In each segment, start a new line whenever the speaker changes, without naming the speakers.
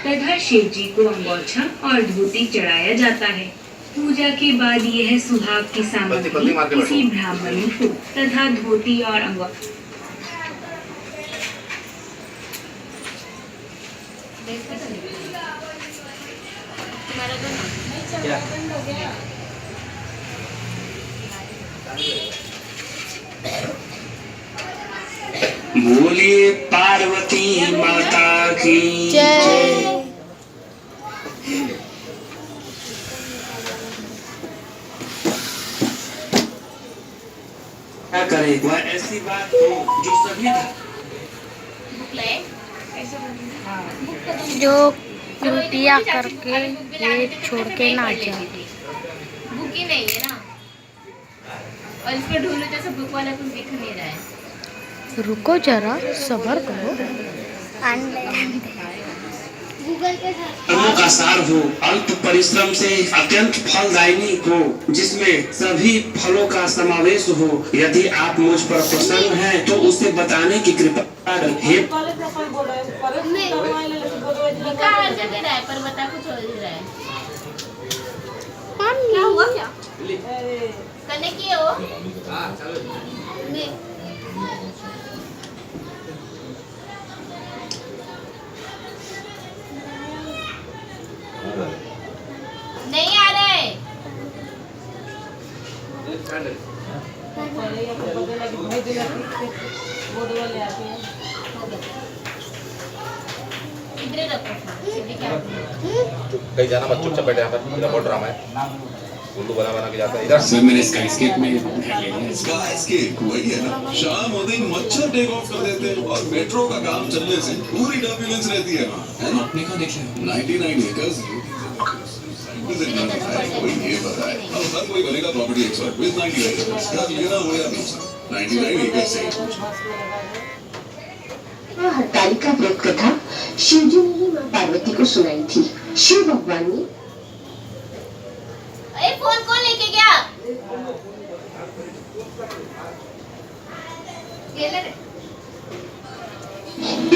तथा शिव जी को अंगोछा और धोती चढ़ाया जाता है। पूजा के बाद यह सुहाग की सामग्री किसी ब्राह्मण को तथा धोती और अंगोछा
बोलिए पार्वती माता की जय। क्या करे वह ऐसी बात हो जो सभी
जो कृतिया करके ये छोड़ के ना जाए।
बुक ही नहीं है ना, और इसको ढूंढो जैसे बुक वाला कुछ दिख नहीं रहा है।
रुको जरा सब्र करो।
कर्मों का सार हो, अल्प परिश्रम से अत्यंत फलदायिनी हो, जिसमें सभी फलों का समावेश हो। यदि आप मुझ पर प्रसन्न हैं तो उसे बताने की कृपा हे।
हर जगह रहा है पर बता कुछ हो ही रहा है। क्या हुआ क्या? करने की हो? नहीं आ रहे।
कहीं जाना मत, चुपचाप बैठे यहाँ पर। मेरा बहुत ड्रामा है, उल्लू बना के जाता है इधर।
सर मैंने स्काईस्केप में स्काईस्केप वही है ना, शाम होते ही मच्छर टेक ऑफ कर देते हैं और मेट्रो का काम चलने से पूरी टर्बुलेंस रहती है ना। अपने का देख लें 99 एकर्स कोई ये बताए अब हर कोई बनेगा प्रॉपर्टी एक्सपर्ट विद 99 एकर्स। क्या लेना हो या दूसरा 99 एकर्स से।
हरतालिका व्रत कथा शिवजी ने ही मां पार्वती को सुनाई थी। शिव भगवान ने
फोन कौन लेके गया?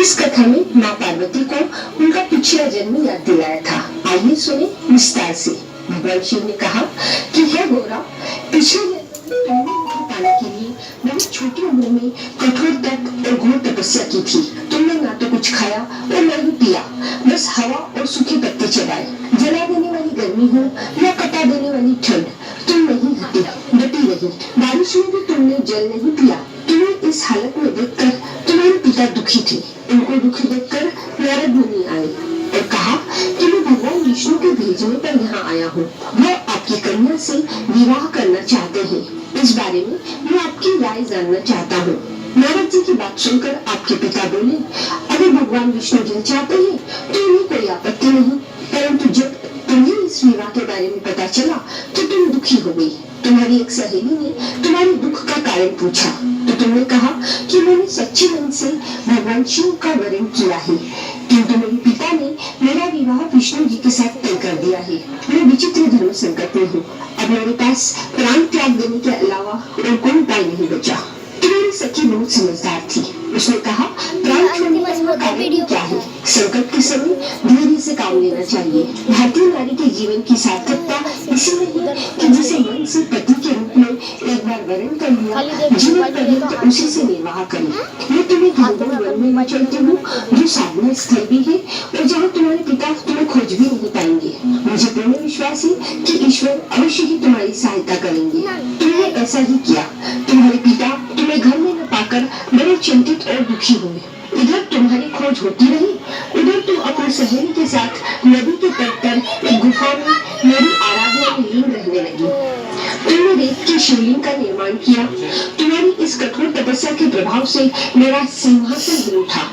इस कथा में मां पार्वती को उनका पिछला जन्म याद दिलाया था। आइए सुने विस्तार से। भगवान शिव ने कहा कि हे गौरा, पिछले जन्म में तुमने पाने के लिए बहुत छोटी उम्र में कठोर तप और घोर तपस्या की थी। तुमने ना तो कुछ खाया और न ही पिया, बस हवा और सूखे पत्ते चबाए। जला देने वाली गर्मी हो या कटा देने वाली ठंड, तुम नहीं डटी रही। बारिश में भी तुमने जल नहीं पिया। तुम्हें इस हालत में देखकर तुम्हारे पिता दुखी थे। उनको दुखी देखकर नारद मुनि आए और कहा कि मैं भगवान विष्णु के भेजने पर यहाँ आया हूँ। वो आपकी कन्या से विवाह करना चाहते हैं। इस बारे में मैं आपकी राय जानना चाहता हूँ। नारद जी की बात सुनकर आपके पिता बोले, अगर भगवान विष्णु जी चाहते हैं तो उन्हें कोई आपत्ति नहीं, परंतु जब तुम्हें इस विवाह के बारे में पता चला तो तुम दुखी हो गई। तुम्हारी एक सहेली ने तुम्हारे दुख का कारण पूछा तो तुमने कहा कि मैंने सच्चे मन से भगवान शिव का वरण किया है, किंतु मेरे पिता ने मेरा विवाह विष्णु जी के साथ तय कर दिया है। मैं विचित्र धर्म संकट में हूँ। अब मेरे पास प्राण त्याग देने के अलावा और कोई उपाय नहीं बचा। तुम्हारी सखी बहुत समझदार थी। उसने कहा प्राण छोड़ने का कारण क्या है? संकट के समय धैर्य से काम लेना चाहिए। भारतीय नारी के जीवन की सार्थकता इसी में है कि जिसे मन से पति के रूप में एक बार वरण कर लिया, जीवन पर्यंत उसी से निर्वाह करे। मैं तुम्हें हिंदू वन में चलती हूँ जो साधना स्थल भी है और जहाँ तुम्हारे पिता तुम्हें खोज भी नहीं पाएंगे। मुझे पूर्ण विश्वास है कि ईश्वर अवश्य ही तुम्हारी सहायता करेंगे। तुमने ऐसा ही किया। तुम्हारे पिता तुम्हें घर में न पाकर बड़े चिंतित और दुखी हुए। इधर तुम्हारी खोज होती रही, उधर तुम अपनी सहेली के साथ नदी के तट पर एक गुफा में मेरी आराधना में लीन रहने लगी। तुमने रेत के शिवलिंग का निर्माण किया। तुम्हारी इस कठोर तपस्या के प्रभाव से मेरा सिंहासन हिल उठा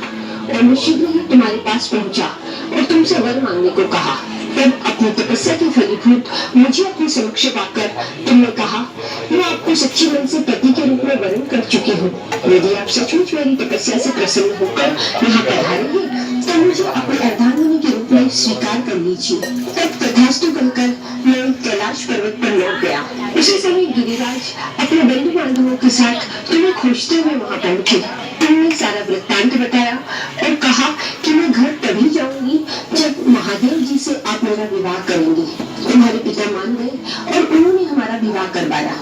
और मैं शीघ्र ही तुम्हारे पास पहुंचा और तुमसे वर मांगने को कहा। तब अपनी तपस्या के फलीभूत मुझे अपने समक्ष पाकर तुमने कहा, मैं आपको सच्चे मन से पति के रूप में वरण कर चुकी हूँ। यदि आप सचमुच मेरी तपस्या से प्रसन्न होकर यहाँ पधारे हैं तो मुझे अपने अर्धांगिनी के रूप में स्वीकार कर लीजिए। तब तथास्तु कहकर मैं कैलाश पर्वत पर लौट गया। उसी समय गिरिराज अपने बंधु बांधवों के साथ तुम्हें खोजते हुए वहाँ पहुंचे। तुमने सारा वृत्तांत बताया और कहा कि मैं घर तभी जाऊंगी जब महादेव जी से आप मेरा विवाह करेंगे। तुम्हारे पिता मान गए और उन्होंने हमारा विवाह करवाया।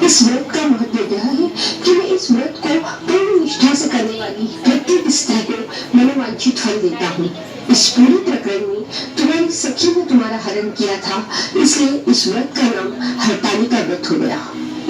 इस व्रत का महत्व यह है कि मैं इस व्रत को पूर्ण निष्ठा से करने वाली प्रत्येक स्त्री को मनोवांछित फल देता हूँ। इस पूरे प्रकरण में तुम्हारी सखी ने तुम्हारा हरण किया था, इसलिए इस व्रत का नाम हरताली का व्रत हो गया।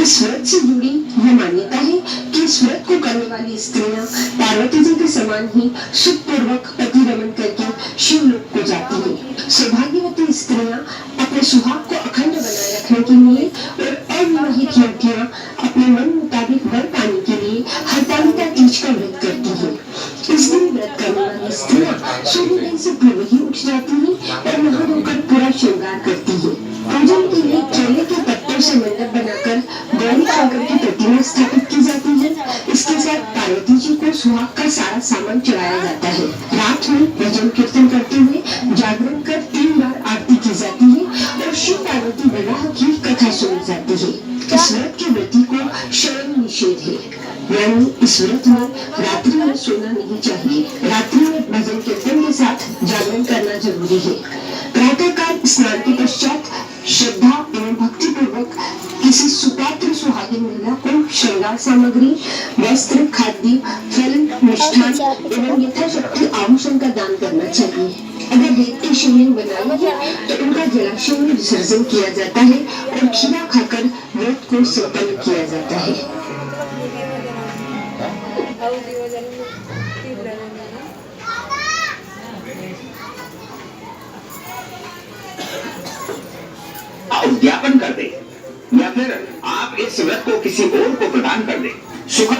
इस व्रत से जुड़ी यह मान्यता है कि इस व्रत को करने वाली स्त्रियां पार्वती जी के समान ही सुखपूर्वक पति रमन करके शिवलोक को जाती हैं। सौभाग्यवती स्त्रियां अपने सुहाग को अखंड बनाए रखने के लिए और अविवाहित युवतियां अपने मन मुताबिक वर पाने के लिए हरतालिका तीज का व्रत करती हैं। इस दिन व्रत करने वाली स्त्रियां सूर्योदय से पूर्व ही उठ जाती हैं और नहा धोकर पूरा श्रृंगार करती हैं। पूजन के लिए केले के पत्तों से मंडप बनाकर गौरी शंकर की प्रतिमा स्थापित की जाती है। इसके साथ पार्वती जी को सुहाग का सारा सामान चढ़ाया जाता है। रात में भजन कीर्तन करते हुए जागरण कर 3 बार आरती की जाती है और शिव पार्वती विवाह की कथा सुनी जाती है। इस व्रत के व्रती को शयन निषेध है, यानी इस व्रत में रात्रि में सोना नहीं चाहिए। रात्रि में भजन कीर्तन के साथ जागरण करना जरूरी है। प्रातःकाल स्नान के पश्चात श्रद्धा एवं भक्ति पूर्वक किसी सुपात्र सुहागिन महिला को श्रृंगार सामग्री, वस्त्र, खाद्य, फल, मिष्ठान एवं यथाशक्ति आभूषण का दान करना चाहिए। अगर देव की शिवलिंग बनाई है तो उनका जलाशय में विसर्जन किया जाता है और खीरा खाकर व्रत को संपन्न किया जाता है।
उद्यापन कर दे या फिर आप इस व्रत को किसी और को प्रदान कर दे। सुख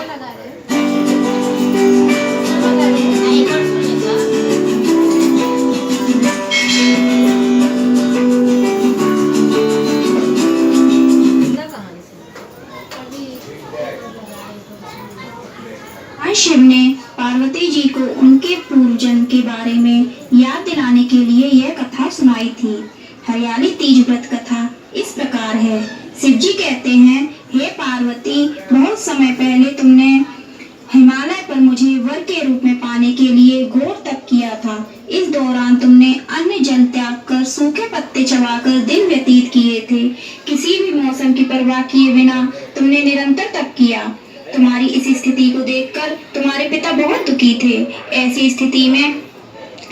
शिव ने पार्वती जी को उनके पूर्वजन्म के बारे में याद दिलाने के लिए यह कथा सुनाई थी। हरियाली तीज व्रत कथा इस प्रकार है। शिव जी कहते हैं, हे पार्वती, बहुत समय पहले तुमने हिमालय पर मुझे वर के रूप में पाने के लिए घोर तप किया था। इस दौरान तुमने अन्न जल त्याग कर सूखे पत्ते चबाकर दिन व्यतीत किए थे। किसी भी मौसम की परवाह किए बिना तुमने निरंतर तप किया। तुम्हारी इस स्थिति को देखकर तुम्हारे पिता बहुत दुखी थे। ऐसी स्थिति में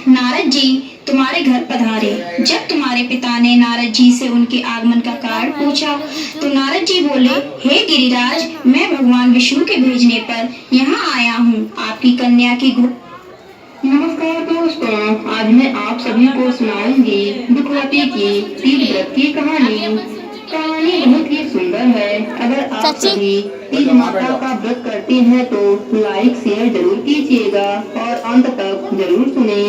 नारद जी तुम्हारे घर पधारे। जब तुम्हारे पिता ने नारद जी से उनके आगमन का कारण पूछा तो नारद जी बोले, हे गिरिराज, मैं भगवान विष्णु के भेजने पर यहाँ आया हूँ। आपकी कन्या की नमस्कार दोस्तों, आज मैं आप सभी को सुनाऊंगी दुखवती की तीज व्रत की कहानी। कहानी बहुत ही सुंदर है। अगर आप सभी तीज माता का व्रत करते हैं तो लाइक शेयर जरूर कीजिएगा और अंत तक जरूर सुने।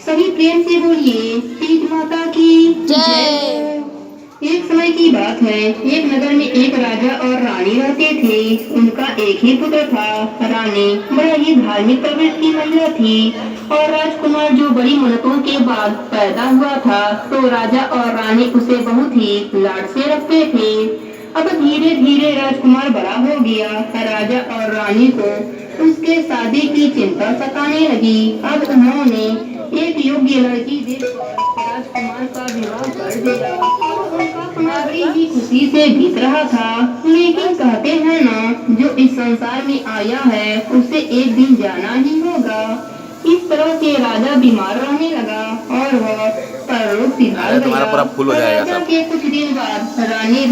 सभी प्रेम से बोलिए तीज माता की जय। एक समय की बात है, एक नगर में एक राजा और रानी रहते थे। उनका एक ही पुत्र था। रानी बड़ा ही धार्मिक प्रवृत्ति की महिला थी और राजकुमार जो बड़ी मन्नतों के बाद पैदा हुआ था तो राजा और रानी उसे बहुत ही लाड से रखते थे। अब धीरे धीरे राजकुमार बड़ा हो गया। राजा और रानी को उसके शादी की चिंता सताने लगी। अब उन्होंने एक योग्य लड़की देखकर राजकुमार का विवाह कर दिया। उनका बड़ी ही खुशी से बीत रहा था। लेकिन कहते हैं ना, जो इस संसार में आया है उसे एक दिन जाना ही होगा। इस तरह से राजा बीमार रहने लगा और वह परलोक सिधार गया।
तुम्हारा पूरा फूल हो जाएगा सब।
के कुछ दिन बाद रानी